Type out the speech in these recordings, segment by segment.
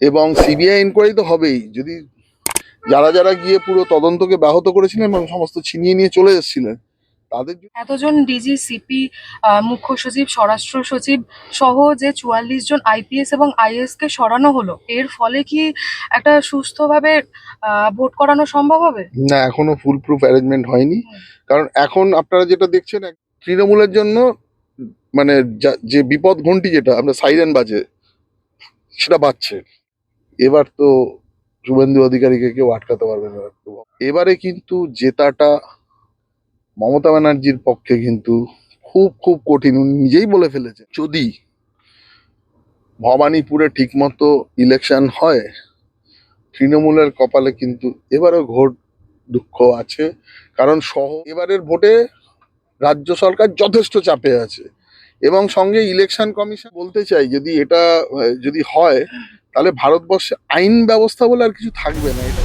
এবং CBI inquiry তো হবেই। যদি যারা যারা গিয়ে পুরো তদন্তকে ব্যাহত করেছিলেন এবং সমস্ত ছিনিয়ে নিয়ে চলে এসেছিলেন তাদের এতজন ডিজি, সিপি, মুখ্য সচিব, স্বরাষ্ট্র সচিব সহ যে ৪৪ জন আইপিএস এবং আইএএস কে সরানো হলো, এর ফলে কি একটা সুস্থভাবে ভোট করানো সম্ভব হবে? না, এখনো ফুল প্রুফ অ্যারেঞ্জমেন্ট হয়নি। হুম। কারণ এখন আপনারা যেটা দেখছেন তৃণমূলের জন্য মানে যে বিপদ ঘন্টি যেটা আমরা সাইরেন বাজে সেটা বাজছে। এবার তো শুভেন্দু অধিকারীকে কেউ আটকাতে পারবে না। এবারে কিন্তু জেতাটা মমতা ব্যানার্জির পক্ষে কিন্তু খুব খুব কঠিন। উনি নিজেই বলে ফেলেছে যদি ভবানীপুরে ঠিকমতো ইলেকশন হয় তৃণমূলের কপালে কিন্তু এবারও ঘোর দুঃখ আছে। কারণ এবারের ভোটে রাজ্য সরকার যথেষ্ট চাপে আছে এবং সঙ্গে ইলেকশন কমিশন বলতে চাই যদি এটা যদি হয় তাহলে ভারতবর্ষে আইন ব্যবস্থা বলে আর কিছু থাকবে না। এটা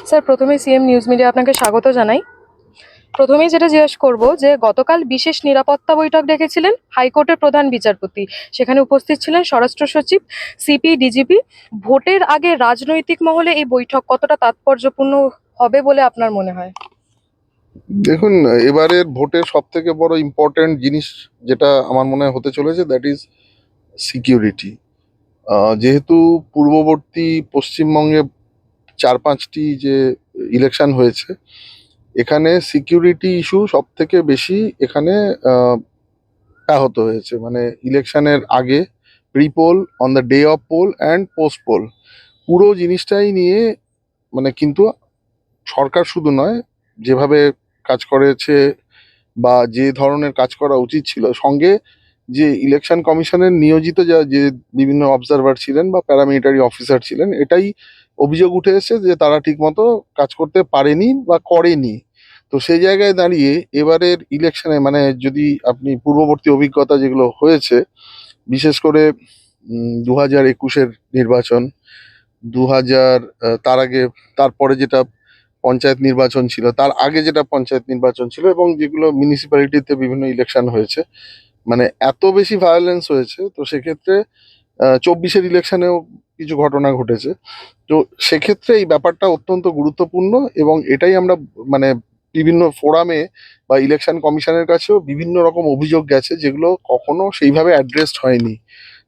স্যার, প্রথমে সিএম নিউজ মিডিয়া আপনাকে স্বাগত জানাই। প্রথমেই যেটা জিজ্ঞেস করব যে গতকাল বিশেষ নিরাপত্তা বৈঠক ডেকেছিলেন হাইকোর্টের প্রধান বিচারপতি, সেখানে উপস্থিত ছিলেন স্বরাষ্ট্র সচিব, সিপি, ডিজিপি। ভোটের আগে রাজনৈতিক মহলে এই বৈঠক কতটা তাৎপর্যপূর্ণ হবে বলে আপনার মনে হয়? দেখুন, এবারের ভোটের সব থেকে বড় ইম্পর্টেন্ট জিনিস যেটা আমার মনে হয় হতে চলেছে দ্যাট ইজ সিকিউরিটি। যেহেতু পূর্ববর্তী পশ্চিমবঙ্গে ৪-৫টি যে ইলেকশন হয়েছে এখানে সিকিউরিটি ইস্যু সব থেকে বেশি এখানে আহ, ব্যাহত হয়েছে। মানে ইলেকশনের আগে, pre poll, on the day of poll and post poll, পুরো জিনিসটাই নিয়ে মানে কিন্তু সরকার শুধু নয়, যেভাবে কাজ করেছে বা যে ধরনের কাজ করা উচিত ছিল, সঙ্গে যে ইলেকশন কমিশনের নিয়োজিত যে বিভিন্ন অবজারভার ছিলেন বা প্যারামিলিটারি অফিসার ছিলেন, এটাই অভিযোগ উঠে এসেছে যে তারা ঠিকমতো কাজ করতে পারেনি বা করেনি। তো সেই জায়গায় দাঁড়িয়ে এবারের ইলেকশনে মানে যদি আপনি পূর্ববর্তী অভিজ্ঞতা যেগুলো হয়েছে, বিশেষ করে ২০২১-এর নির্বাচন, ২০০০ তার আগে, তারপরে যেটা পঞ্চায়েত নির্বাচন ছিল, তার আগে যেটা পঞ্চায়েত নির্বাচন ছিল এবং যেগুলো মিউনিসিপ্যালিটিতে বিভিন্ন ইলেকশন হয়েছে, মানে এত বেশি ভায়োলেন্স হয়েছে। তো সেক্ষেত্রে ২৪-এর ইলেকশনেও কিছু ঘটনা ঘটেছে। তো সেক্ষেত্রে এই ব্যাপারটা অত্যন্ত গুরুত্বপূর্ণ এবং এটাই আমরা মানে বিভিন্ন ফোরামে বা ইলেকশন কমিশনের কাছেও বিভিন্ন রকম অভিযোগ গেছে যেগুলো কখনো সেইভাবে অ্যাড্রেসড হয়নি।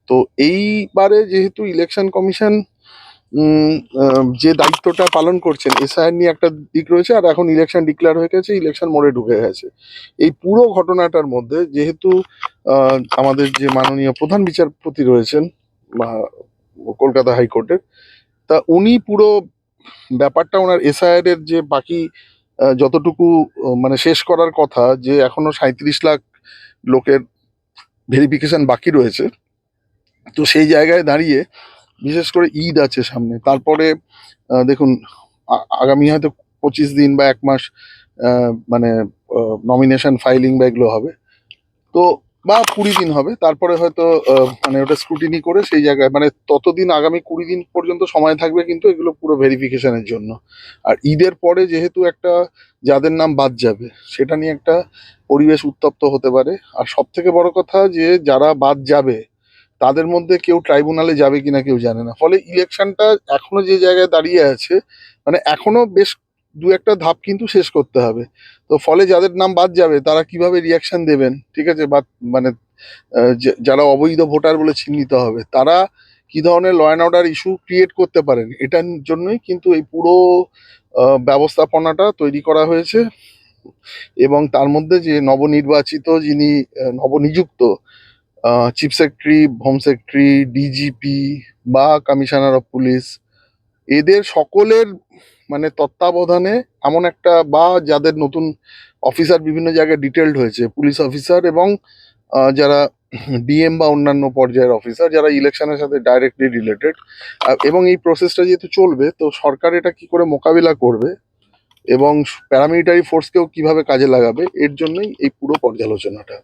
তো এইবারে যেহেতু ইলেকশন কমিশন উম, যে দায়িত্বটা পালন করছেন, এসআইআর নিয়ে একটা দিক রয়েছে, আর এখন ইলেকশন ডিক্লেয়ার হয়ে গেছে, ইলেকশন মোডে ঢুকে গেছে। এই পুরো ঘটনাটার মধ্যে যেহেতু আমাদের যে মাননীয় প্রধান বিচারপতি রয়েছেন বা কলকাতা হাইকোর্টের, তা উনি পুরো ব্যাপারটা ওনার এসআইআর এর যে বাকি যতটুকু মানে শেষ করার কথা, যে এখনো ৩৭ লাখ লোকের ভেরিফিকেশন বাকি রয়েছে। তো সেই জায়গায় দাঁড়িয়ে বিশেষ করে ঈদ আছে সামনে, তারপরে দেখুন আগামী হয়তো ২৫ দিন বা ১ মাস মানে নমিনেশন ফাইলিং বা এগুলো হবে। তো বা ২০ দিন হবে, তারপরে হয়তো মানে ওটা স্ক্রুটিনি করে সেই জায়গায় মানে ততদিন আগামী ২০ দিন পর্যন্ত সময় থাকবে কিন্তু এগুলো পুরো ভেরিফিকেশনের জন্য। আর ঈদের পরে যেহেতু একটা যাদের নাম বাদ যাবে সেটা নিয়ে একটা পরিবেশ উত্তপ্ত হতে পারে। আর সব থেকে বড় কথা যে যারা বাদ যাবে তাদের মধ্যে কেউ ট্রাইব্যুনালে যাবে কিনা কেউ জানে না। ফলে ইলেকশনটা এখনো যে জায়গায় দাঁড়িয়ে আছে, মানে এখনো বেশ দু একটা ধাপ কিন্তু শেষ করতে হবে। তো ফলে যাদের নাম বাদ যাবে তারা কিভাবে রিয়াকশন দেবেন, ঠিক আছে, বা মানে যারা অবৈধ ভোটার বলে চিহ্নিত হবে তারা কি ধরনের law and order issue create করতে পারেন, এটার জন্যই কিন্তু এই পুরো ব্যবস্থাপনাটা তৈরি করা হয়েছে। এবং তার মধ্যে যে নবনির্বাচিত যিনি নবনিযুক্ত chief secretary, home secretary, DGP বা কমিশনার অফ পুলিশ, এদের সকলের মানে তত্ত্বাবধানে এমন একটা বা যাদের নতুন অফিসার বিভিন্ন জায়গায় ডিটেলড হয়েছে, পুলিশ অফিসার এবং যারা ডিএম বা অন্যান্য পর্যায়ের অফিসার যারা ইলেকশনের সাথে ডাইরেক্টলি রিলেটেড, এবং এই প্রসেসটা যেহেতু চলবে তো সরকার এটা কি করে মোকাবিলা করবে এবং প্যারামিলিটারি ফোর্সকেও কিভাবে কাজে লাগাবে, এর জন্যই এই পুরো পর্যালোচনাটা।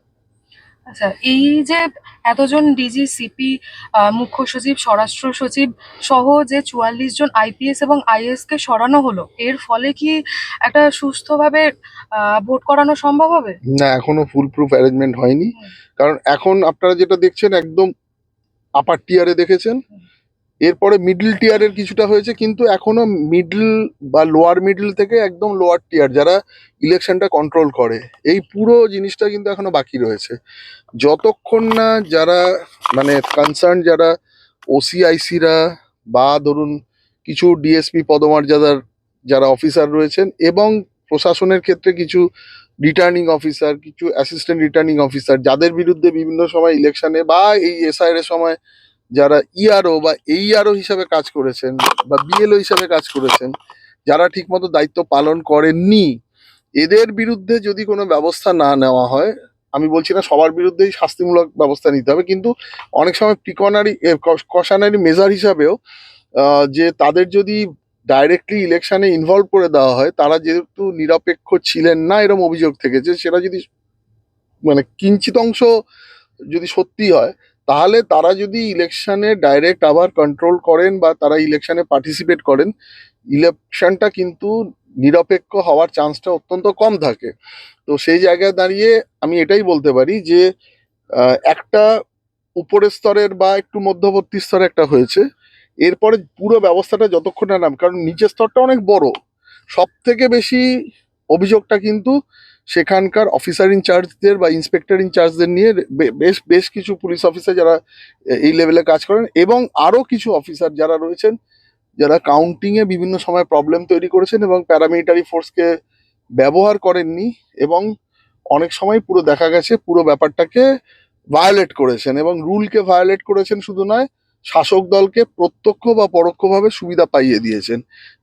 আচ্ছা, এই যে এতজন ডিজি, সিপি, মুখ্য সচিব, স্বরাষ্ট্র সচিব সহ যে 44 জন আইপিএস এবং আইএএস কে সরানো হলো, এর ফলে কি একটা সুস্থভাবে ভোট করানো সম্ভব হবে? না, এখনো ফুল প্রুফ অ্যারেঞ্জমেন্ট হয়নি, হুম, কারণ এখন আপনারা যেটা দেখছেন একদম আপার টিয়ারে দেখেছেন, হুম। এরপরে মিডল টিয়ারের কিছুটা হয়েছে, কিন্তু এখনো মিডল বা লোয়ার মিডল থেকে একদম লোয়ার টিয়ার যারা ইলেকশনটা কন্ট্রোল করে, এই পুরো জিনিসটা কিন্তু এখনো বাকি রয়েছে। যতক্ষণ না যারা মানে কনসার্ন যারা ওসিআইসিরা বা ধরুন কিছু ডিএসপি পদমর্যাদার যারা অফিসার রয়েছেন এবং প্রশাসনের ক্ষেত্রে কিছু রিটার্নিং অফিসার, কিছু অ্যাসিস্ট্যান্ট রিটার্নিং অফিসার যাদের বিরুদ্ধে বিভিন্ন সময় ইলেকশনে বা এই এসআইআর এর সময় যারা ইআরও বা এইআরও হিসাবে কাজ করেছেন বা বিএলও হিসাবে কাজ করেছেন, যারা ঠিকমতো দায়িত্ব পালন করেননি, এদের বিরুদ্ধে যদি কোনো ব্যবস্থা না নেওয়া হয়, আমি বলছি না সবার বিরুদ্ধেই শাস্তিমূলক ব্যবস্থা নিতে হবে, কিন্তু অনেক সময় প্রিকনারি কশনারি মেজার হিসাবেও যে তাদের যদি ডাইরেক্টলি ইলেকশনে ইনভলভ করে দেওয়া হয়, তারা যেহেতু নিরপেক্ষ ছিলেন না এরকম অভিযোগ থেকেছে, সেটা যদি মানে কিঞ্চিত অংশ যদি সত্যি হয়, তাহলে তারা যদি ইলেকশনে ডাইরেক্ট আবার কন্ট্রোল করেন বা তারা ইলেকশনে পার্টিসিপেট করেন, ইলেকশনটা কিন্তু নিরপেক্ষ হওয়ার চান্সটা অত্যন্ত কম থাকে। তো সেই জায়গায় দাঁড়িয়ে আমি এটাই বলতে পারি যে একটা উপরের স্তরের বা একটু মধ্যবর্তী স্তরে একটা হয়েছে, এরপরে পুরো ব্যবস্থাটা যতক্ষণ না কারণ নিচের স্তরটা অনেক বড়, সব থেকে বেশি অভিযোগটা কিন্তু সেখানকার অফিসার ইনচার্জদের বা ইন্সপেক্টর ইনচার্জদের নিয়ে বেশ বেশ কিছু পুলিশ অফিসার যারা এই লেভেলে কাজ করেন এবং আরো কিছু অফিসার যারা রয়েছেন যারা কাউন্টিং এ বিভিন্ন সময় প্রবলেম তৈরি করেছেন এবং প্যারামিলিটারি ফোর্সকে ব্যবহার করেননি, এবং অনেক সময় পুরো দেখা গেছে পুরো ব্যাপারটাকে ভায়োলেট করেছেন এবং রুলকে ভায়োলেট করেছেন শুধু নয়, শাসক দলকে প্রত্যক্ষ বা পরোক্ষভাবে সুবিধা পাইয়ে দিয়েছেন।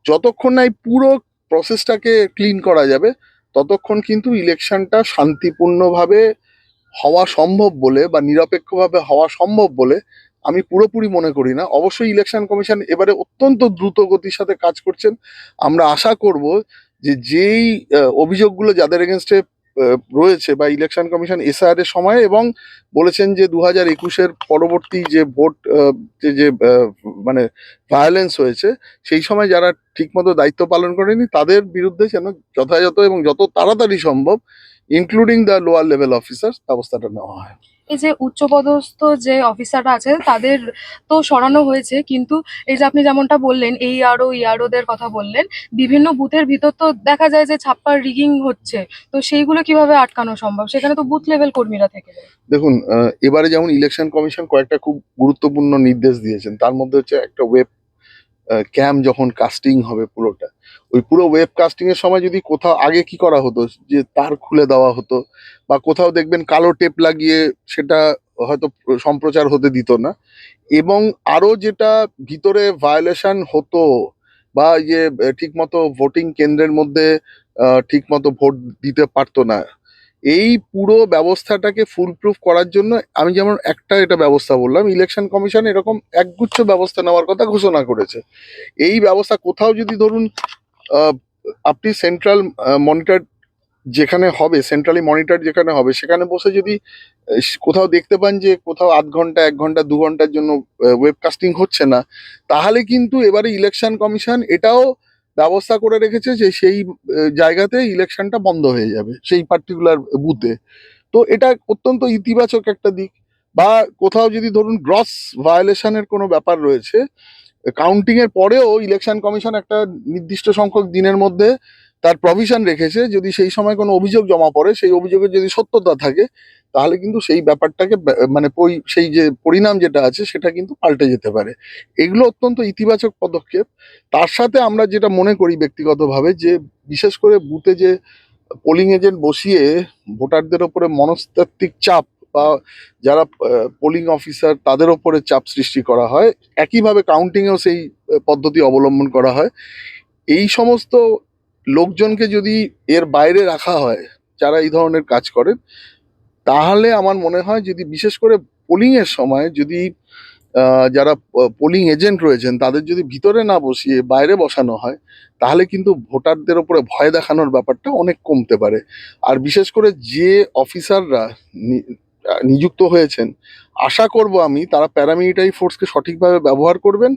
যতক্ষণ না এই পুরো প্রসেসটাকে ক্লিন করা যাবে, ততক্ষণ কিন্তু ইলেকশনটা শান্তিপূর্ণভাবে হওয়া সম্ভব বলে বা নিরপেক্ষভাবে হওয়া সম্ভব বলে আমি পুরোপুরি মনে করি না। অবশ্যই ইলেকশন কমিশন এবারে অত্যন্ত দ্রুত গতির সাথে কাজ করছেন। আমরা আশা করব যে যেই অভিযোগগুলো যাদের এগেনস্টে রয়েছে বা ইলেকশন কমিশন এসআর এর সময় এবং বলেছেন যে 2021-এর পরবর্তী যে ভোট যে মানে ভায়োলেন্স হয়েছে সেই সময় যারা ঠিকমতো দায়িত্ব পালন করেনি তাদের বিরুদ্ধে যেন যথাযথ এবং যত তাড়াতাড়ি সম্ভব including the lower level officer ব্যবস্থাটা নেওয়া হয়। এই যে উচ্চপদস্থ যে অফিসাররা আছে তাদের তো সরানো হয়েছে, কিন্তু এই যে আপনি যেমনটা বললেন এইআরও ইআরওদের কথা বললেন, বিভিন্ন বুথের ভিতর তো দেখা যায় যে ছাপ্পার রিগিং হচ্ছে, তো সেইগুলো কিভাবে আটকানো সম্ভব? সেখানে তো বুথ লেভেল কর্মীরা থেকে যায়। দেখুন, এবারে যেমন ইলেকশন কমিশন কয়েকটা খুব গুরুত্বপূর্ণ নির্দেশ দিয়েছেন, তার মধ্যে হচ্ছে একটা ওয়েব ক্যাম যখন কাস্টিং হবে পুরোটা, ওই পুরো ওয়েব কাস্টিং এর সময় যদি কোথাও আগে কি করা হতো যে তার খুলে দেওয়া হতো বা কোথাও দেখবেন কালো টেপ লাগিয়ে সেটা হয়তো সম্প্রচার হতে দিত না, এবং আরো যেটা ভিতরে ভায়োলেশন হতো বা যে ঠিক মতো ভোটিং কেন্দ্রের মধ্যে ঠিক মতো ভোট দিতে পারতো না, এই পুরো ব্যবস্থাটাকে ফুল প্রুফ করার জন্য আমি যেমন একটা এটা ব্যবস্থা বললাম, ইলেকশন কমিশন এরকম একগুচ্ছ ব্যবস্থা নেওয়ার কথা ঘোষণা করেছে। এই ব্যবস্থা কোথাও যদি ধরুন আহ, আপনি সেন্ট্রাল মনিটর যেখানে হবে, সেন্ট্রালি মনিটর যেখানে হবে সেখানে বসে যদি কোথাও দেখতে পান যে কোথাও আধ ঘন্টা 1 ঘন্টা 2 ঘন্টার জন্য ওয়েবকাস্টিং হচ্ছে না, তাহলে কিন্তু এবারে ইলেকশন কমিশন এটাও ব্যবস্থা করে রেখেছে যে সেই জায়গাতে ইলেকশনটা বন্ধ হয়ে যাবে সেই পার্টিকুলার বুথে। তো এটা অত্যন্ত ইতিবাচক একটা দিক। বা কোথাও যদি ধরুন গ্রস ভায়োলেশনের কোনো ব্যাপার রয়েছে, কাউন্টিং এর পরেও ইলেকশন কমিশন একটা নির্দিষ্ট সংখ্যক দিনের মধ্যে তার প্রভিশন রেখেছে, যদি সেই সময় কোনো অভিযোগ জমা পড়ে সেই অভিযোগের যদি সত্যতা থাকে, তাহলে কিন্তু সেই ব্যাপারটাকে মানে সেই যে পরিণাম যেটা আছে সেটা কিন্তু পাল্টে যেতে পারে। এগুলো অত্যন্ত ইতিবাচক পদক্ষেপ। তার সাথে আমরা যেটা মনে করি ব্যক্তিগতভাবে যে বিশেষ করে বুথে যে পোলিং এজেন্ট বসিয়ে ভোটারদের ওপরে মনস্তাত্ত্বিক চাপ বা যারা পোলিং অফিসার তাদের ওপরে চাপ সৃষ্টি করা হয়, একইভাবে কাউন্টিং এও সেই পদ্ধতি অবলম্বন করা হয়। এই সমস্ত লোকজনকে যদি এর বাইরে রাখা হয় যারা এই ধরনের কাজ করেন, তাহলে আমার মনে হয় যদি বিশেষ করে পোলিং এর সময় যদি যারা পোলিং এজেন্ট রয়েছেন তাদের যদি ভিতরে না বসিয়ে বাইরে বসানো হয়, তাহলে কিন্তু ভোটারদের ওপরে ভয় দেখানোর ব্যাপারটা অনেক কমতে পারে। আর বিশেষ করে যে অফিসাররা নিযুক্ত হয়েছেন, আশা করব আমি তারা প্যারামিলিটারি ফোর্সকে সঠিকভাবে ব্যবহার করবেন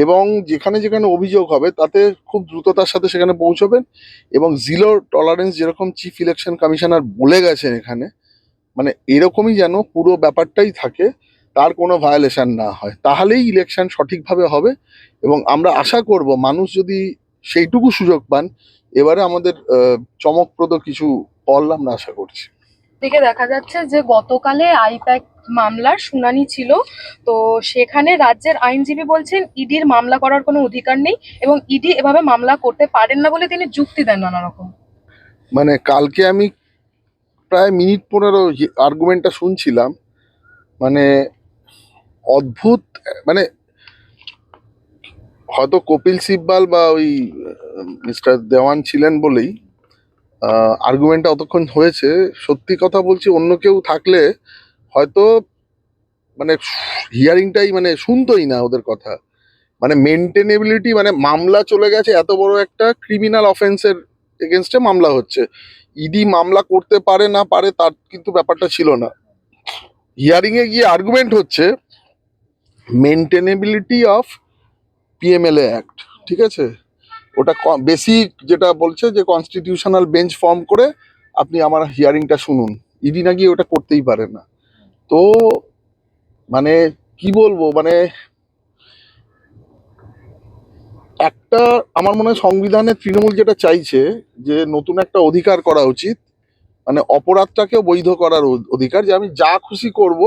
এবং যেখানে যেখানে অভিযোগ হবে তাতে খুব দ্রুততার সাথে সেখানে পৌঁছবেন এবং জিরো টলারেন্স, যেরকম চিফ ইলেকশন কমিশনার বলে গেছেন এখানে, মানে এরকমই যেন পুরো ব্যাপারটাই থাকে, তার কোনো ভায়োলেশন না হয়, তাহলেই ইলেকশন সঠিকভাবে হবে। এবং আমরা আশা করব মানুষ যদি সেইটুকু সুযোগ পান, এবারে আমাদের চমকপ্রদ কিছু ফল আমরা আশা করছি। দিকে দেখা যাচ্ছে যে গতকালে আইপ্যাক মামলার শুনানি ছিল, তো সেখানে রাজ্যের আইনজীবী বলছেন ইডির মামলা করার কোনো অধিকার নেই এবং ইডি এভাবে মামলা করতে পারেন না বলে তিনি যুক্তি দেন নানা রকম। মানে কালকে আমি প্রায় মিনিট 15 আর্গুমেন্টটা শুনছিলাম, মানে অদ্ভুত, মানে হয়তো কপিল সিব্বাল বা ওই মিস্টার দেওয়ান ছিলেন বলেই আর্গুমেন্টটা অতক্ষণ হয়েছে। সত্যি কথা বলছি, অন্য কেউ থাকলে হয়তো মানে হিয়ারিংটাই মানে শুনতোই না ওদের কথা। মানে মেনটেনেবিলিটি, মানে মামলা চলে গেছে, এত বড় একটা ক্রিমিনাল অফেন্সের এগেনস্টে মামলা হচ্ছে, ইডি মামলা করতে পারে না পারে তার কিন্তু ব্যাপারটা ছিল না। হিয়ারিং এ গিয়ে আর্গুমেন্ট হচ্ছে মেনটেনেবিলিটি অফ পিএমএলএ অ্যাক্ট, ঠিক আছে? ওটা বেসিক যেটা বলছে যে কনস্টিটিউশনাল বেঞ্চ ফর্ম করে আপনি আমার হিয়ারিংটা শুনুন, ইডি নাকি ওটা করতেই পারে না। তো মানে কি বলবো, মানে একটা, আমার মনে হয় সংবিধানের তৃণমূল যেটা চাইছে যে নতুন একটা অধিকার করা উচিত, মানে অপরাধটাকেও বৈধ করার অধিকার, যে আমি যা খুশি করব,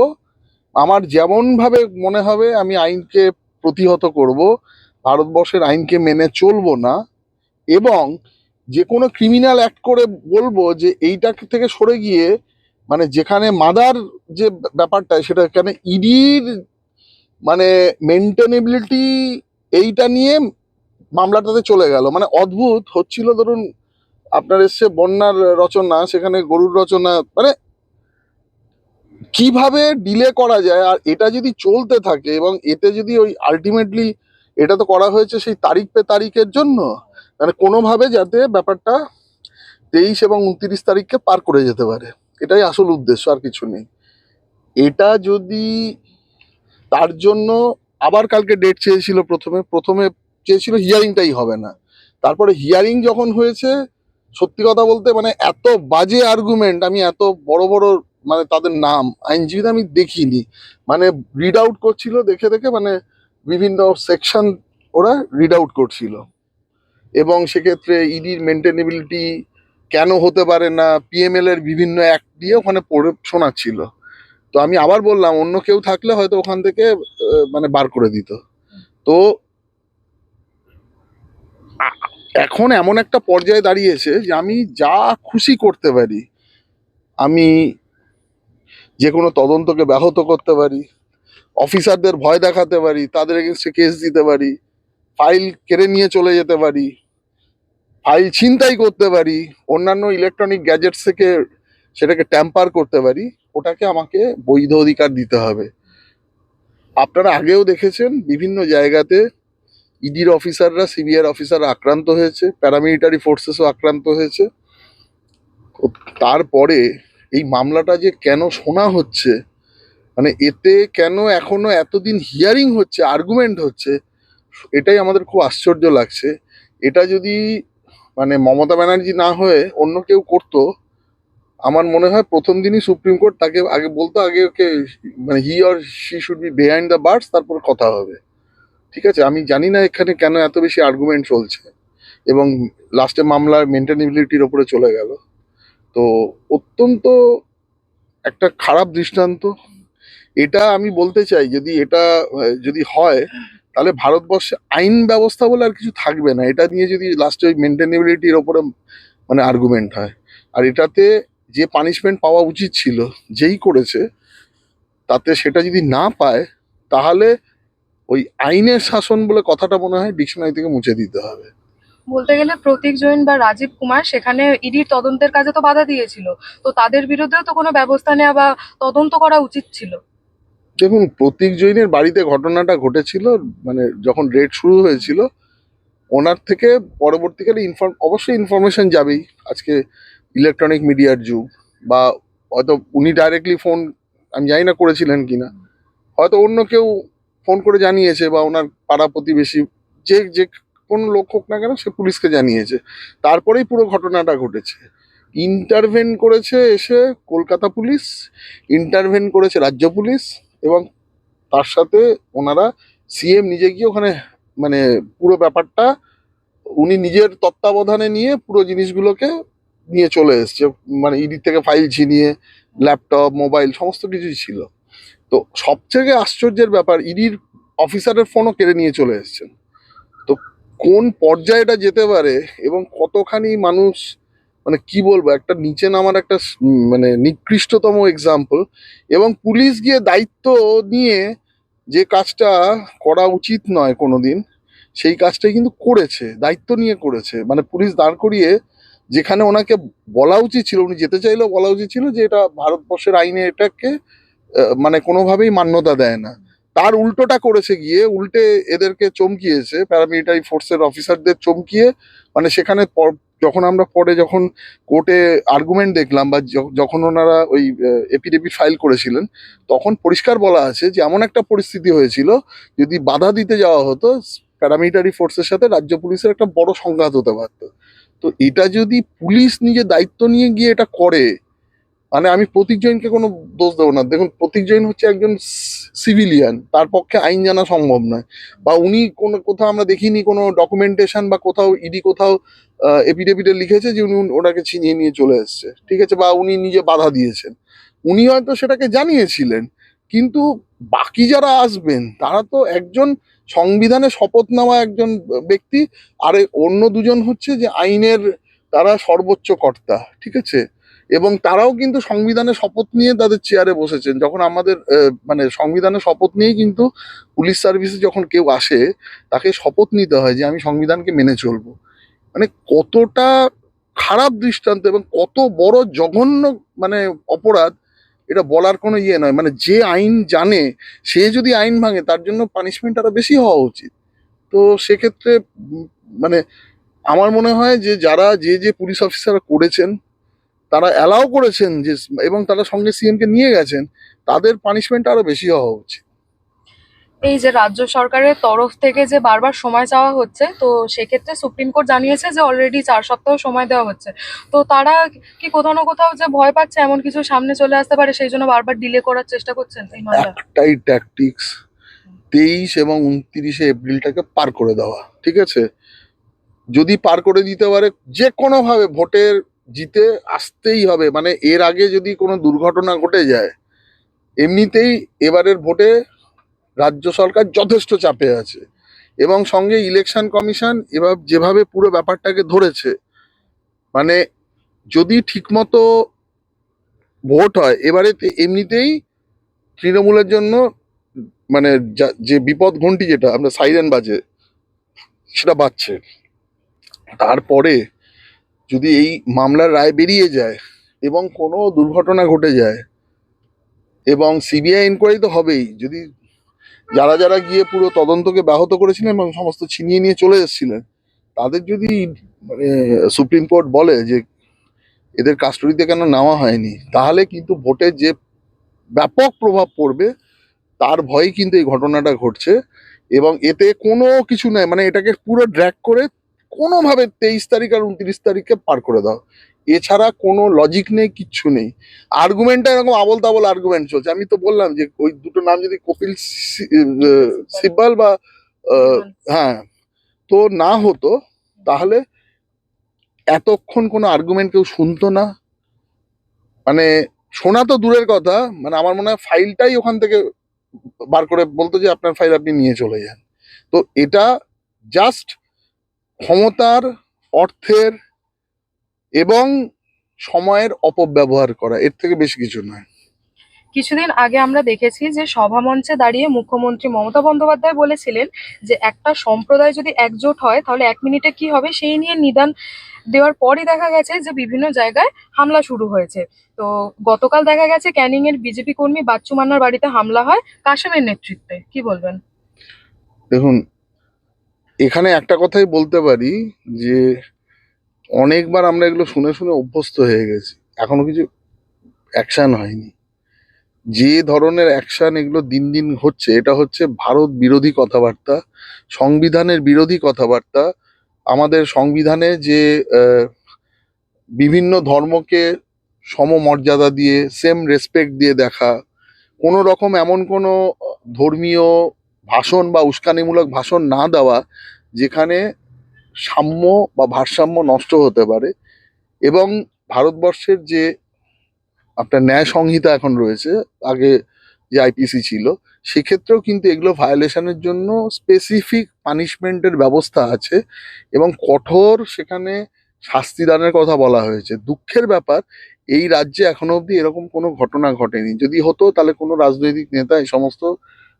আমার যেমন ভাবে মনে হবে আমি আইনকে প্রতিহত করব, ভারতবর্ষের আইনকে মেনে চলবো না, এবং যে কোনো ক্রিমিনাল অ্যাক্ট করে বলবো যে এইটা থেকে সরে গিয়ে, মানে যেখানে মাদার যে ব্যাপারটা সেটা এখানে ইডির মানে মেনটেনেবিলিটি এইটা নিয়ে মামলাটাতে চলে গেল। মানে অদ্ভুত হচ্ছিল, ধরুন আপনার এসছে বন্যার রচনা, সেখানে গরুর রচনা, মানে কিভাবে ডিলে করা যায়। আর এটা যদি চলতে থাকে এবং এতে যদি ওই আলটিমেটলি, এটা তো করা হয়েছে সেই তারিখ পে তারিখের জন্য, মানে কোনোভাবে যাতে ব্যাপারটা 23 এবং 29 তারিখকে পার করে যেতে পারে, এটাই আসল উদ্দেশ্য, আর কিছু নেই। এটা যদি, তার জন্য আবার কালকে ডেট চেয়েছিল, প্রথমে প্রথমে চেয়েছিল হিয়ারিংটাই হবে না, তারপরে হিয়ারিং যখন হয়েছে, সত্যি কথা বলতে মানে এত বাজে আর্গুমেন্ট, আমি এত বড় বড় মানে তাদের নাম আইনজীবী আমি দেখিনি, মানে রিড আউট করছিল দেখে দেখে, মানে বিভিন্ন সেকশন ওরা রিড আউট করছিল, এবং সেক্ষেত্রে ইডির মেনটেনেবিলিটি কেন হতে পারে না, পিএমএল এর বিভিন্ন অ্যাক্ট দিয়ে ওখানে পড়ে শোনাচ্ছিল। তো আমি আবার বললাম অন্য কেউ থাকলে হয়তো ওখান থেকে মানে বার করে দিত। তো এখন এমন একটা পর্যায়ে দাঁড়িয়েছে যে আমি যা খুশি করতে পারি, আমি যে কোনো তদন্তকে ব্যাহত করতে পারি, অফিসারদের ভয় দেখাতে পারি, তাদের এগেনস্টে কেস দিতে পারি, ফাইল কেড়ে নিয়ে চলে যেতে পারি, ফাইল ছিনতাই করতে পারি, অন্যান্য ইলেকট্রনিক গ্যাজেটস থেকে সেটাকে ট্যাম্পার করতে পারি, ওটাকে আমাকে বৈধ অধিকার দিতে হবে। আপনারা আগেও দেখেছেন বিভিন্ন জায়গাতে ইডির অফিসাররা, সিবিআই অফিসাররা আক্রান্ত হয়েছে, প্যারামিলিটারি ফোর্সেসও আক্রান্ত হয়েছে। তারপরে এই মামলাটা যে কেন শোনা হচ্ছে, মানে এতে কেন এখনো এতদিন হিয়ারিং হচ্ছে, আর্গুমেন্ট হচ্ছে, এটাই আমাদের খুব আশ্চর্য লাগছে। এটা যদি মানে মমতা ব্যানার্জি না হয়ে অন্য কেউ করতো, আমার মনে হয় প্রথম দিনই সুপ্রিম কোর্ট তাকে আগে বলতো, আগে ওকে মানে he or she should be behind the bars, তারপর কথা হবে, ঠিক আছে? আমি জানি না এখানে কেন এত বেশি আর্গুমেন্ট চলছে এবং লাস্টে মামলার মেনটেনেবিলিটির ওপরে চলে গেল। তো অত্যন্ত একটা খারাপ দৃষ্টান্ত। এটা আমি বলতে চাই, যদি এটা যদি হয়, তাহলে ভারতবর্ষে আইন ব্যবস্থা বলে আর কিছু থাকবে না, এটা নিয়ে যদি লাস্টে ওই মেনটেনেবিলিটির ওপরে মানে আর্গুমেন্ট হয়। আর এটাতে যে পানিশমেন্ট পাওয়া উচিত ছিল যেই করেছে, তাতে সেটা যদি না পায়, তাহলে ওই আইনের শাসন বলে কথাটা মনে হয় ডিকশনারি থেকে মুছে দিতে হবে। বলতে গেলে প্রতীক জৈন বা রাজীব কুমার সেখানে ইডির তদন্তের কাজে তো বাধা দিয়েছিল, তো তাদের বিরুদ্ধেও তো কোনো ব্যবস্থা নেওয়া বা তদন্ত করা উচিত ছিল। দেখুন, প্রতীক জৈনের বাড়িতে ঘটনাটা ঘটেছিল, মানে যখন রেড শুরু হয়েছিল ওনার থেকে পরবর্তীকালে অবশ্যই ইনফরমেশন যাবেই। আজকে ইলেকট্রনিক মিডিয়ার যুগ, বা হয়তো উনি ডাইরেক্টলি ফোন, আমি জানি না করেছিলেন কিনা, হয়তো অন্য কেউ ফোন করে জানিয়েছে, বা ওনার পাড়া প্রতিবেশী, যে যে কোনো লোক হোক না কেন, সে পুলিশকে জানিয়েছে। তারপরেই পুরো ঘটনাটা ঘটেছে। ইন্টারভেন করেছে এসে কলকাতা পুলিশ, ইন্টারভেন করেছে রাজ্য পুলিশ, এবং তার সাথে ওনারা, সিএম নিজে গিয়ে ওখানে, মানে পুরো ব্যাপারটা উনি নিজের তত্ত্বাবধানে নিয়ে পুরো জিনিসগুলোকে নিয়ে চলে এসছে। মানে ইডি থেকে ফাইল ছিনিয়ে, ল্যাপটপ, মোবাইল সমস্ত কিছুই ছিল। তো সবথেকে আশ্চর্যের ব্যাপার, ইডির অফিসারের ফোনও কেড়ে নিয়ে চলে এসেছেন। তো কোন পর্যায়ে এটা যেতে পারে, এবং কতখানি মানুষ, মানে কি বলবো, একটা নিচে নামার একটা মানে নিকৃষ্টতম এক্সাম্পল। এবং পুলিশ গিয়ে দায়িত্ব নিয়ে যে কাজটা করা উচিত নয় কোনোদিন, সেই কাজটাই কিন্তু করেছে, দায়িত্ব নিয়ে করেছে। মানে পুলিশ দাঁড় করিয়ে, যেখানে ওনাকে বলা উচিত ছিল, উনি যেতে চাইলেও বলা উচিত ছিল যে এটা ভারতবর্ষের আইনে এটাকে মানে কোনোভাবেই মান্যতা দেয় না, তার উল্টোটা করেছে গিয়ে, উল্টে এদেরকে চমকিয়েছে, প্যারামিলিটারি ফোর্সের অফিসারদের চমকিয়ে। মানে সেখানে যখন আমরা পরে যখন কোর্টে আর্গুমেন্ট দেখলাম, বা যখন ওনারা ওই এপিডেভিট ফাইল করেছিলেন, তখন পরিষ্কার বলা আছে যে এমন একটা পরিস্থিতি হয়েছিল, যদি বাধা দিতে যাওয়া হতো প্যারামিলিটারি ফোর্সের সাথে রাজ্য পুলিশের একটা বড় সংঘাত হতে পারতো। তো এটা যদি পুলিশ নিজে দায়িত্ব নিয়ে গিয়ে এটা করে, মানে আমি প্রতীক জৈনকে কোনো দোষ দেবো না। দেখুন, প্রতীক জৈন হচ্ছে একজন সিভিলিয়ান, তার পক্ষে আইন জানা সম্ভব নয়। বা উনি কোনো কোথাও আমরা দেখিনি কোনো ডকুমেন্টেশন, বা কোথাও ইডি কোথাও এপিডেভিটে লিখেছে যে উনি ওনাকে ছিনিয়ে নিয়ে চলে এসছে, ঠিক আছে, বা উনি নিজে বাধা দিয়েছেন। উনি হয়তো সেটাকে জানিয়েছিলেন, কিন্তু বাকি যারা আসবেন তারা তো একজন সংবিধানে শপথ নেওয়া একজন ব্যক্তি, আর অন্য দুজন হচ্ছে যে আইনের, তারা সর্বোচ্চ কর্তা, ঠিক আছে। এবং তারাও কিন্তু সংবিধানে শপথ নিয়ে তাদের চেয়ারে বসেছেন। যখন আমাদের মানে সংবিধানে শপথ নিয়েই কিন্তু পুলিশ সার্ভিসে যখন কেউ আসে, তাকে শপথ নিতে হয় যে আমি সংবিধানকে মেনে চলবো। মানে কতটা খারাপ দৃষ্টান্ত, এবং কত বড় জঘন্য মানে অপরাধ, এটা বলার কোনো ইয়ে নয়। মানে যে আইন জানে, সে যদি আইন ভাঙে, তার জন্য পানিশমেন্ট আরো বেশি হওয়া উচিত। তো সেক্ষেত্রে মানে আমার মনে হয় যে যারা যে যে পুলিশ অফিসার করেছেন, তারা অ্যালাউ করেছেন যে, এবং তারা সঙ্গে সিএম কে নিয়ে গেছেন, তাদের পানিশমেন্ট আরো বেশি হওয়া উচিত। এই যে রাজ্য সরকারের তরফ থেকে যে বারবার সময় চাওয়া হচ্ছে, তো সেক্ষেত্রে সুপ্রিম কোর্ট জানিয়েছে যে অলরেডি 4 সপ্তাহ সময় দেওয়া হচ্ছে। তো তারা কি কোথাও না কোথাও যে ভয় পাচ্ছে এমন কিছু সামনে চলে আসতে পারে, সেই জন্য বারবার ডিলে করার চেষ্টা করছেন এই মামলা? একটাই ট্যাকটিক্স, 23 এবং 29 এপ্রিলটাকে পার করে দেওয়া, ঠিক আছে। যদি পার করে দিতে পারে, যে কোনো ভাবে ভোটের জিতে আসতেই হবে। মানে এর আগে যদি কোনো দুর্ঘটনা ঘটে যায়, এমনিতেই এবারের ভোটে রাজ্য সরকার যথেষ্ট চাপে আছে, এবং সঙ্গে ইলেকশন কমিশন এবার যেভাবে পুরো ব্যাপারটাকে ধরেছে, মানে যদি ঠিকমতো ভোট হয় এবারে, এমনিতেই তৃণমূলের জন্য, মানে যে বিপদ ঘন্টি যেটা আমরা সাইরেন বাজে, সেটা বাজছে। তারপরে যদি এই মামলার রায় বেরিয়ে যায়, এবং কোনো দুর্ঘটনা ঘটে যায়, এবং সিবিআই ইনকোয়ারি তো হবেই, যদি যারা যারা গিয়ে পুরো তদন্তকে ব্যাহত করেছিলেন এবং সমস্ত ছিনিয়ে নিয়ে চলে এসেছিলেন, তাদের যদি মানে সুপ্রিম কোর্ট বলে যে এদের কাস্টডিতে কেন নেওয়া হয়নি, তাহলে কিন্তু ভোটে যে ব্যাপক প্রভাব পড়বে, তার ভয়েই কিন্তু এই ঘটনাটা ঘটছে। এবং এতে কোনো কিছু নেই, মানে এটাকে পুরো ড্র্যাগ করে কোনোভাবে 23 তারিখ আর 29 তারিখকে পার করে দাও, এছাড়া কোনো লজিক নেই, কিচ্ছু নেই। আর্গুমেন্টটা এরকম আবল তাবল আর্গুমেন্ট চলছে। আমি তো বললাম যে ওই দুটো নাম যদি কপিল সিব্বল বা হ্যাঁ, তো না হতো, তাহলে এতক্ষণ কোনো আর্গুমেন্ট কেউ শুনতো না। মানে শোনা তো দূরের কথা, মানে আমার মনে হয় ফাইলটাই ওখান থেকে বার করে বলতো যে আপনার ফাইল আপনি নিয়ে চলে যান। তো এটা জাস্ট ক্ষমতার, অর্থের এবং সময়ের অপব্যবহার করা, এর থেকে বেশি কিছু নয়। কিছুদিন আগে আমরা দেখেছি যে সভামঞ্চে দাঁড়িয়ে মুখ্যমন্ত্রী মমতা বন্দ্যোপাধ্যায় বলেছিলেন যে একটা সম্প্রদায় যদি একজোট হয় তাহলে 1 মিনিটে কি হবে সেই নিয়ে নিদান দেওয়ার পরই দেখা গেছে যে বিভিন্ন জায়গায় হামলা শুরু হয়েছে। তো গতকাল দেখা গেছে ক্যানিং এর বিজেপি কর্মী বাচ্চু মান্নার বাড়িতে হামলা হয় কাশেমের নেতৃত্বে, কি বলবেন? দেখুন, এখানে একটা কথাই বলতে পারি যে অনেকবার আমরা এগুলো শুনে শুনে অভ্যস্ত হয়ে গেছি, এখনো কিছু অ্যাকশন হয়নি। যে ধরনের অ্যাকশন এগুলো দিন দিন হচ্ছে, এটা হচ্ছে ভারত বিরোধী কথাবার্তা, সংবিধানের বিরোধী কথাবার্তা। আমাদের সংবিধানে যে আহ, বিভিন্ন ধর্মকে সমমর্যাদা দিয়ে সেম রেসপেক্ট দিয়ে দেখা, কোনো রকম এমন কোনো ধর্মীয় ভাষণ বা উস্কানিমূলক ভাষণ না দেওয়া যেখানে সাম্য বা ভারসাম্য নষ্ট হতে পারে, এবং ভারতবর্ষের যে আপনার ন্যায় সংহিতা এখন রয়েছে, আগে যে আইপিসি ছিল, সেক্ষেত্রেও কিন্তু এগুলো ভায়োলেশনের জন্য স্পেসিফিক পানিশমেন্টের ব্যবস্থা আছে এবং কঠোর সেখানে শাস্তিদানের কথা বলা হয়েছে। দুঃখের ব্যাপার, এই রাজ্যে এখনো অবধি এরকম কোনো ঘটনা ঘটেনি। যদি হতো তাহলে কোনো রাজনৈতিক নেতা এই সমস্ত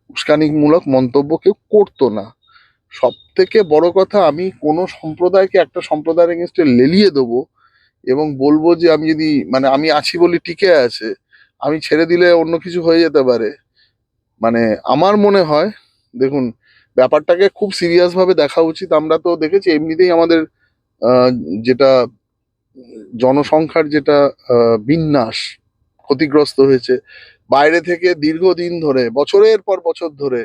উস্কানিমূলক মন্তব্য কেউ করতো না। সব থেকে বড় কথা, আমি কোনো সম্প্রদায়কে একটা সম্প্রদায়ের এগেনস্টে লেলিয়ে দেবো এবং বলবো যে আমি যদি মানে আমি আছি বলি টিকে আছে, আমি ছেড়ে দিলে অন্য কিছু হয়ে যেতে পারে, মানে আমার মনে হয়, দেখুন, ব্যাপারটাকে খুব সিরিয়াস ভাবে দেখা উচিত। আমরা তো দেখেছি এমনিতেই আমাদের আহ, যেটা জনসংখ্যার যেটা বিন্যাস ক্ষতিগ্রস্ত হয়েছে, বাইরে থেকে দীর্ঘদিন ধরে বছরের পর বছর ধরে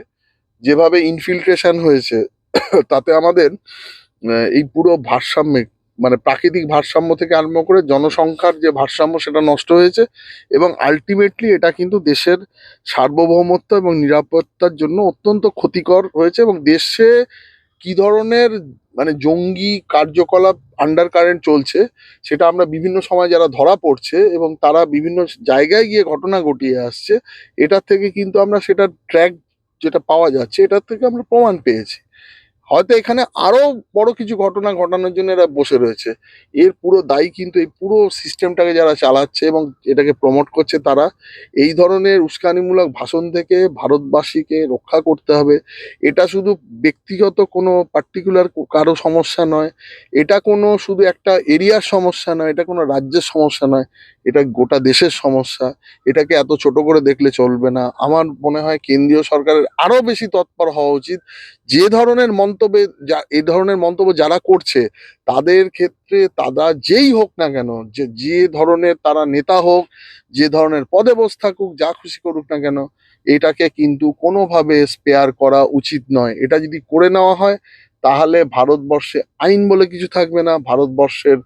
যেভাবে ইনফিল্ট্রেশন হয়েছে, তাতে আমাদের এই পুরো ভারসাম্যে মানে প্রাকৃতিক ভারসাম্য থেকে আরম্ভ করে জনসংখ্যার যে ভারসাম্য সেটা নষ্ট হয়েছে, এবং আলটিমেটলি এটা কিন্তু দেশের সার্বভৌমত্ব এবং নিরাপত্তার জন্য অত্যন্ত ক্ষতিকর হয়েছে। এবং দেশে কি ধরনের মানে জঙ্গি কার্যকলাপ আন্ডার কারেন্ট চলছে, সেটা আমরা বিভিন্ন সময় যারা ধরা পড়ছে এবং তারা বিভিন্ন জায়গায় গিয়ে ঘটনা ঘটিয়ে আসছে, এটার থেকে কিন্তু আমরা সেটা ট্র্যাক যেটা পাওয়া যাচ্ছে, এটার থেকে আমরা প্রমাণ পেয়েছি। হয়তো এখানে আরো বড় কিছু ঘটনা ঘটানোর জন্য এরা বসে রয়েছে। এর পুরো দায়ী কিন্তু এই পুরো সিস্টেমটাকে যারা চালাচ্ছে এবং এটাকে প্রমোট করছে তারা। এই ধরনের উস্কানিমূলক ভাষণ থেকে ভারতবাসীকে রক্ষা করতে হবে। এটা শুধু ব্যক্তিগত কোনো পার্টিকুলার কারো সমস্যা নয়, এটা কোনো শুধু একটা এরিয়ার সমস্যা নয়, এটা কোনো রাজ্যের সমস্যা নয়, এটা গোটা দেশের সমস্যা। এটাকে এত ছোট করে দেখলে চলবে না। আমার মনে হয় কেন্দ্রীয় সরকারের আরো বেশি তৎপর হওয়া উচিত। যে ধরনের মন্তব্যে এই ধরনের মন্তব্য যারা করছে, তাদের ক্ষেত্রে তারা যেই হোক না কেন, যে ধরনের তারা নেতা হোক, যে ধরনের পদে বসে থাকুক, যা খুশি করুক না কেন, এটাকে কিন্তু কোনোভাবে স্পেয়ার করা উচিত নয়। এটা যদি করে নেওয়া হয়, তাহলে ভারতবর্ষে আইন বলে কিছু থাকবে না, ভারতবর্ষের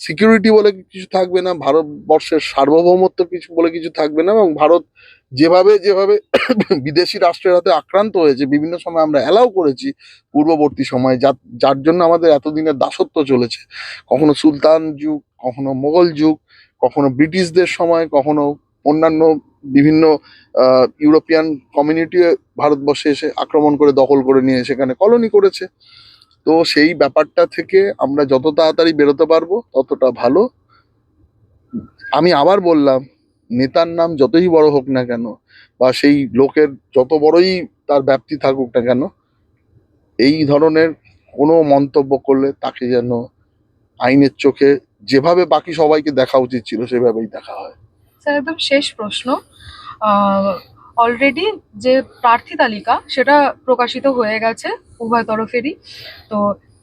সিকিউরিটি বলে কিছু থাকবে না, ভারতবর্ষের সার্বভৌমত্ব কিছু বলে কিছু থাকবে না, এবং ভারত যেভাবে যেভাবে বিদেশি রাষ্ট্রের হাতে আক্রান্ত হয়েছে বিভিন্ন সময় আমরা অ্যালাউ করেছি পূর্ববর্তী সময়ে, যার জন্য আমাদের এতদিনের দাসত্ব চলেছে। কখনো সুলতান যুগ, কখনো মোগল যুগ, কখনো ব্রিটিশদের সময়, কখনো অন্যান্য বিভিন্ন ইউরোপিয়ান কমিউনিটি ভারতবর্ষে এসে আক্রমণ করে দখল করে নিয়ে সেখানে কলোনি করেছে। তো সেই ব্যাপারটা থেকে আমরা যত তাড়াতাড়ি বেরোতে পারবো ততটা ভালো। আমি আবার বললাম, নেতার নাম যতই বড় হোক না কেন বা সেই লোকের যত বড়ই তার ব্যাপ্তি থাকুক না কেন, এই ধরনের কোনো মন্তব্য করলে তাকে যেন আইনের চোখে যেভাবে বাকি সবাইকে দেখা উচিত ছিল সেভাবেই দেখা হয়। স্যার, একদম শেষ প্রশ্ন। অলরেডি যে প্রার্থী তালিকা সেটা প্রকাশিত হয়ে গেছে উভয় তরফেরই। তো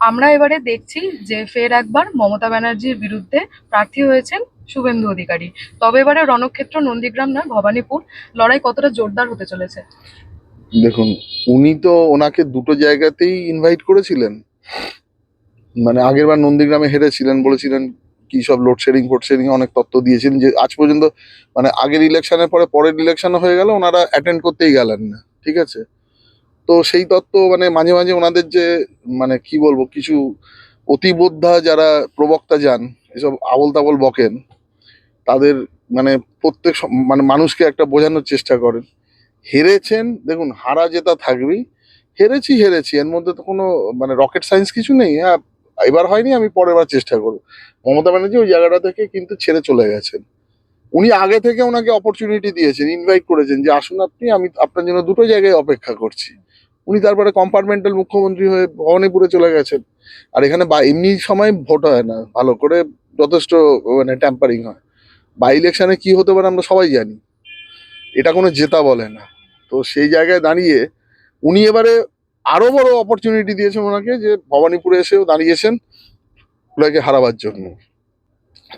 আমরা এবারে দেখছি যে ফের একবার মমতা ব্যানার্জির বিরুদ্ধে প্রার্থী হয়েছেন শুভেন্দু অধিকারী। তবে এবারে রণক্ষেত্র নন্দীগ্রাম নয়, ভবানীপুর। লড়াই কতটা জোরদার হতে চলেছে? দেখুন, উনি তো ওনাকে দুটো জায়গাতেই ইনভাইট করেছিলেন। মানে আগের বার নন্দীগ্রামে হেরেছিলেন, বলেছিলেন কি সব লোডশেডিং ফোডশেডিং অনেক তথ্য দিয়েছেন, যে আজ পর্যন্ত মানে আগের ইলেকশনের পরে পরের ইলেকশন হয়ে গেল, ওনারা অ্যাটেন্ড করতেই গেলেন না। ঠিক আছে, তো সেই তত্ত্ব মানে মাঝে মাঝে ওনাদের যে মানে কি বলবো, কিছু অতিবোদ্ধা যারা প্রবক্তা যান, এসব আবোল তাবোল বকেন, তাদের মানে মানে মানুষকে একটা বোঝানোর চেষ্টা করেন। হেরেছেন, দেখুন হারা জেতা থাকবেই। হেরেছি হেরেছি, এর মধ্যে তো কোনো মানে রকেট সায়েন্স কিছু নেই। হ্যাঁ, এবার হয়নি, আমি পরের বার চেষ্টা করবো। মমতা ব্যানার্জি ওই জায়গাটা থেকে কিন্তু ছেড়ে চলে গেছেন উনি আগে থেকে ওনাকে অপরচুনিটি দিয়েছেন, ইনভাইট করেছেন যে আসুন আপনি, আমি আপনার জন্য দুটো জায়গায় অপেক্ষা করছি। উনি তারপরে কম্পার্টমেন্টাল মুখ্যমন্ত্রী হয়ে ভবানীপুরে চলে গেছেন। আর এখানে বা এমনি সময় ভোট হয় না, ভালো করে যথেষ্ট মানে ট্যাম্পারিং হয়। বাই ইলেকশনে কি হতে পারে আমরা সবাই জানি, এটা কোনো জেতা বলে না। তো সেই জায়গায় দাঁড়িয়ে উনি এবারে আরো বড় অপরচুনিটি দিয়েছেন ওনাকে, যে ভবানীপুরে এসেও দাঁড়িয়েছেন ওনাকে হারাবার জন্য।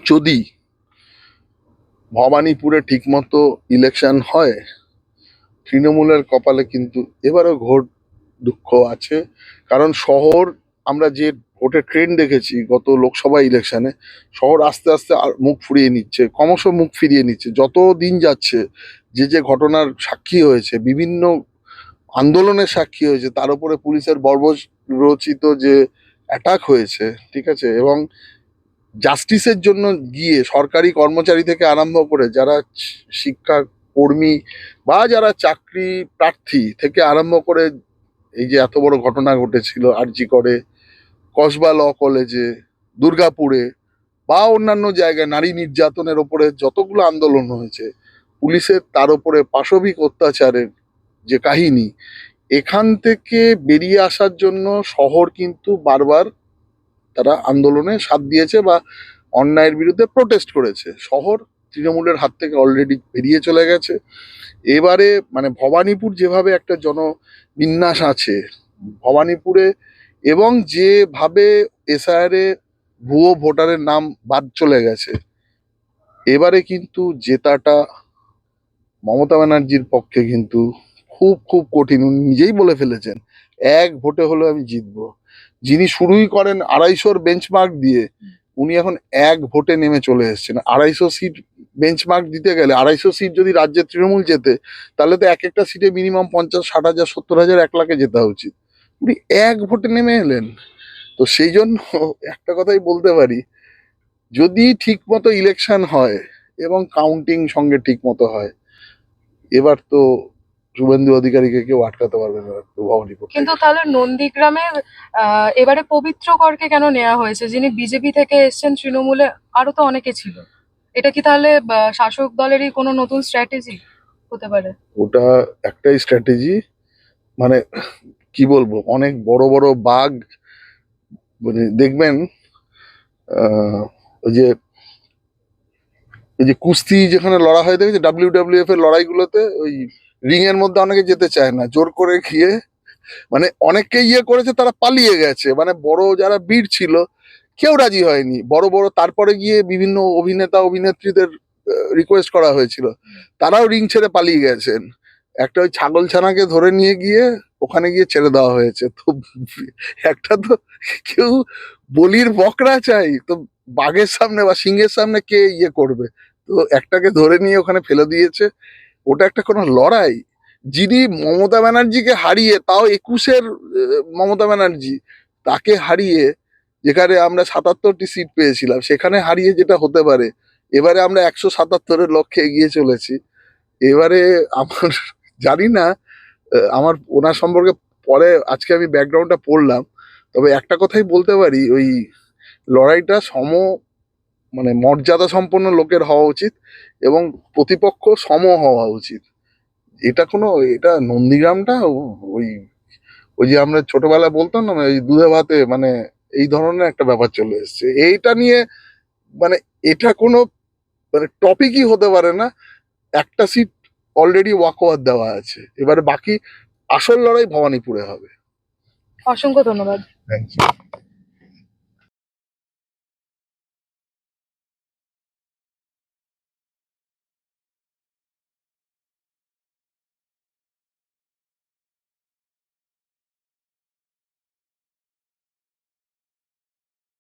যদি ভবানীপুরে ঠিকমতো ইলেকশন হয়, তৃণমূলের কপালে কিন্তু এবারও ঘোর দুঃখ আছে। কারণ শহর, আমরা যে ভোটের ট্রেন্ড দেখেছি গত লোকসভা ইলেকশনে, শহর আস্তে আস্তে মুখ ফিরিয়ে নিচ্ছে, ক্রমশ মুখ ফিরিয়ে নিচ্ছে যত দিন যাচ্ছে। যে যে ঘটনার সাক্ষী হয়েছে, বিভিন্ন আন্দোলনের সাক্ষী হয়েছে, তার উপরে পুলিশের বর্বরচিত যে অ্যাটাক হয়েছে, ঠিক আছে, এবং জাস্টিসের জন্য গিয়ে সরকারি কর্মচারী থেকে আরম্ভ করে যারা শিক্ষা কর্মী বা যারা চাকরি প্রার্থী থেকে আরম্ভ করে, এই যে এত বড় ঘটনা ঘটেছিল আরজি করে, কসবা ল কলেজে, দুর্গাপুরে বা অন্যান্য জায়গায় নারী নির্যাতনের ওপরে যতগুলো আন্দোলন হয়েছে, পুলিশের তার উপরে পাশবিক অত্যাচারের যে কাহিনী, এখান থেকে বেরিয়ে আসার জন্য শহর কিন্তু বারবার তারা আন্দোলনে সাথ দিয়েছে বা অন্যায়ের বিরুদ্ধে প্রোটেস্ট করেছে। শহর তৃণমূলের হাত থেকে অলরেডি বেরিয়ে চলে গেছে। এবারে মানে ভবানীপুর যেভাবে একটা জনবিন্যাস আছে ভবানীপুরে, এবং যেভাবে এসআইআর এ ভুয়ো ভোটারের নাম বাদ চলে গেছে, এবারে কিন্তু জেতাটা মমতা ব্যানার্জির পক্ষে কিন্তু খুব খুব কঠিন। উনি নিজেই বলে ফেলেছেন, এক ভোটে হলেও আমি জিতবো। যিনি শুরুই করেন 250-র বেঞ্চমার্ক দিয়ে, উনি এখন এক ভোটে নেমে চলে এসেছেন। 250 সিট বেঞ্চমার্ক দিতে গেলে, 250 সিট যদি রাজ্যে তৃণমূল জেতে, তাহলে তো এক একটা সিটে মিনিমাম 50, 60 হাজার, 70 হাজার, 1 লাখে জেতা উচিত। উনি এক ভোটে নেমে এলেন। তো সেই জন্য একটা কথাই বলতে পারি, যদি ঠিক মতো ইলেকশন হয় এবং কাউন্টিং সঙ্গে ঠিক মতো হয়, এবার তো শুভেন্দু অধিকারীকে কেউ আটকাতে পারবে না ভবানীপুর কিন্তু থেকে। তাহলে নন্দীগ্রামে এবারে পবিত্র করকে কেন নেওয়া হয়েছে, যিনি বিজেপি থেকে এসেছেন তৃণমূলে? আরো তো অনেকে ছিল। এটা কি তাহলে শাসক দলেরই কোনো নতুন স্ট্র্যাটেজি হতে পারে? ওটা একটাই স্ট্র্যাটেজি, মানে কি বলবো, অনেক বড় বড় বাঘ, মানে দেখবেন ওই যে কুস্তি যেখানে লড়া হয়, দেখেছি WWF এর লড়াইগুলোতে, ওই রিং এর মধ্যে অনেকে যেতে চায় না, জোর করে গিয়ে মানে অনেককে ইয়ে করেছে, তারা পালিয়ে গেছে, মানে বড় যারা বীর ছিল কেউ রাজি হয়নি, বড় বড় তারপরে গিয়ে বিভিন্ন অভিনেতা অভিনেত্রীদের রিকোয়েস্ট করা হয়েছিল, তারাও রিং ছেড়ে পালিয়ে গেছেন। একটা ওই ছাগল ছানাকে ধরে নিয়ে গিয়ে ওখানে গিয়ে ছেড়ে দেওয়া হয়েছে। তো একটা তো কেউ বলির বকরা চাই, তো বাঘের সামনে বা সিংহের সামনে কে ইয়ে করবে? তো একটাকে ধরে নিয়ে ওখানে ফেলে দিয়েছে। ওটা একটা কোনো লড়াই? যিনি মমতা ব্যানার্জিকে হারিয়ে, তাও 21-এর মমতা ব্যানার্জি, তাকে হারিয়ে, যেখানে আমরা 77টি সিট পেয়েছিলাম, সেখানে হারিয়ে যেটা হতে পারে, এবারে আমরা 177-এর লক্ষ্যে এগিয়ে চলেছি। এবারে আমার জানি না, আমার ওনার সম্পর্কে পরে আজকে আমি ব্যাকগ্রাউন্ডটা পড়লাম, তবে একটা কথাই বলতে পারি, ওই লড়াইটা মানে মর্যাদা সম্পন্ন লোকের হওয়া উচিত এবং প্রতিপক্ষ সম হওয়া উচিত। এটা নন্দীগ্রামটা ওই ওই যে আমরা ছোটবেলায় বলতাম না, ওই দুধে ভাতে, মানে এই ধরনের একটা ব্যাপার চলে এসেছে এইটা নিয়ে। মানে এটা কোনো মানে টপিকই হতে পারে না। একটা সিট অলরেডি ওয়াক ওভার দেওয়া আছে, এবারে বাকি আসল লড়াই ভবানীপুরে হবে। অসংখ্য ধন্যবাদ। Thank you.